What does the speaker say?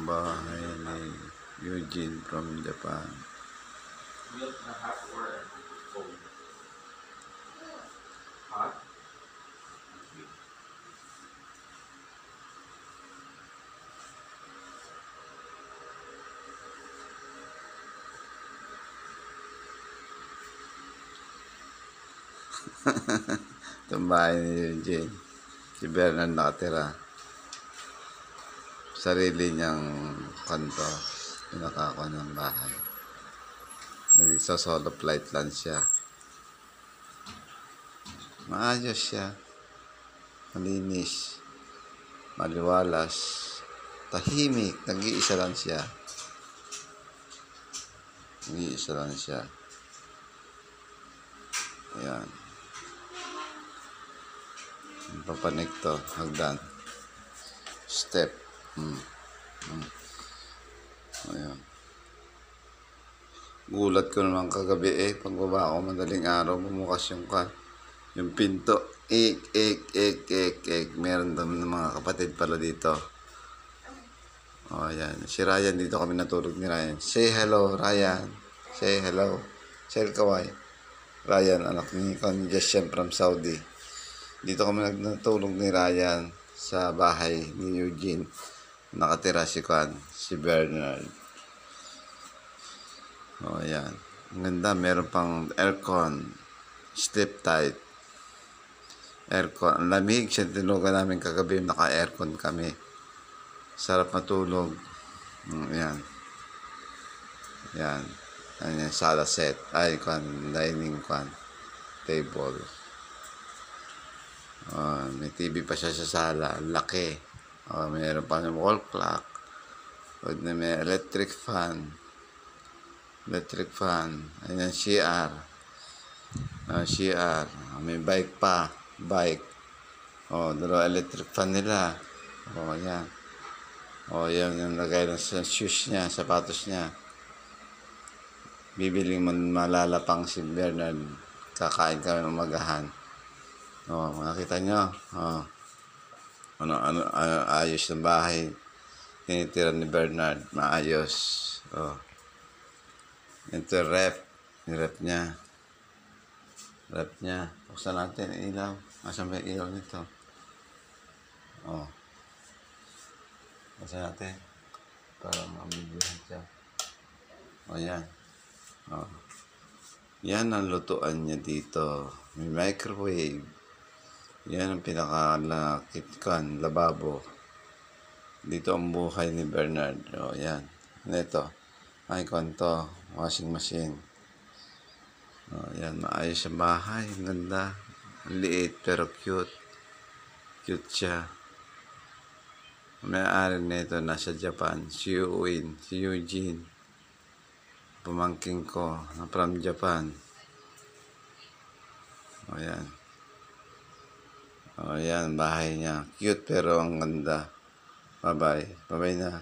bahay ni Eugene from Japan. Milk na hot or cold? Hot? Itong bahay ni Eugene. Si Bernard nakatira. Sarili niyang kanto. Pinakakuha ng bahay. Nag-solo flight lang siya. Maayos siya. Malinis. Maliwalas. Tahimik. Nag-iisa lang siya. Nag-iisa lang siya. Ayan. Papanik to. Hagdan. Step. Ayan. Gulat ko naman kagabi pagbaba ako madaling araw, bumukas yung pinto. Meron naman ng mga kapatid pala dito. Ayan. Si Ryan, dito kami natulog ni Ryan. Say hello, Ryan. Say hello. Say kaway. Ryan, anak ni Congestion from Saudi. Dito kami natulog ni Ryan sa bahay ni Eugene. Nakatira si Bernard. Ayan. Ang ganda, meron pang aircon. Sleep tight. Aircon. Ang lamig siya, tinugan namin kagabi, naka-aircon kami. Sarap matulog. Ayan. Ayan. Ayan, sala set. Dining table. May TV pa siya sa sala. Laki. Mayroon pa ng wall clock. May electric fan. Ayan, CR. May bike pa. Dalawa electric fan nila. Ayan. Yan yung lagay ng shoes niya, sapatos niya. Bibiling malalapang si Bernard. Kakain kami ng umagahan. Nakita nyo? Ayos ng bahay. Tinitira ni Bernard. Maayos. Ito rep. Yung rep niya. Buksan natin. Ilaw. Asan ba yung ilaw nito? Buksan natin. Para mabibigyan siya. Yan. Yan ang lutuan niya dito. May microwave. Yan ang pinaka-lababo. Dito ang buhay ni Bernard. Yan. Ito. Icon to. Washing machine. Yan. Maayos ang bahay. Ang ganda. Ang liit pero cute. Cute siya. May-ari nito nasa Japan. Si Eugene. Pamangking ko. From Japan. Yan. Yan, bahay niya. Cute pero ang ganda. Bye-bye. Bye-bye na.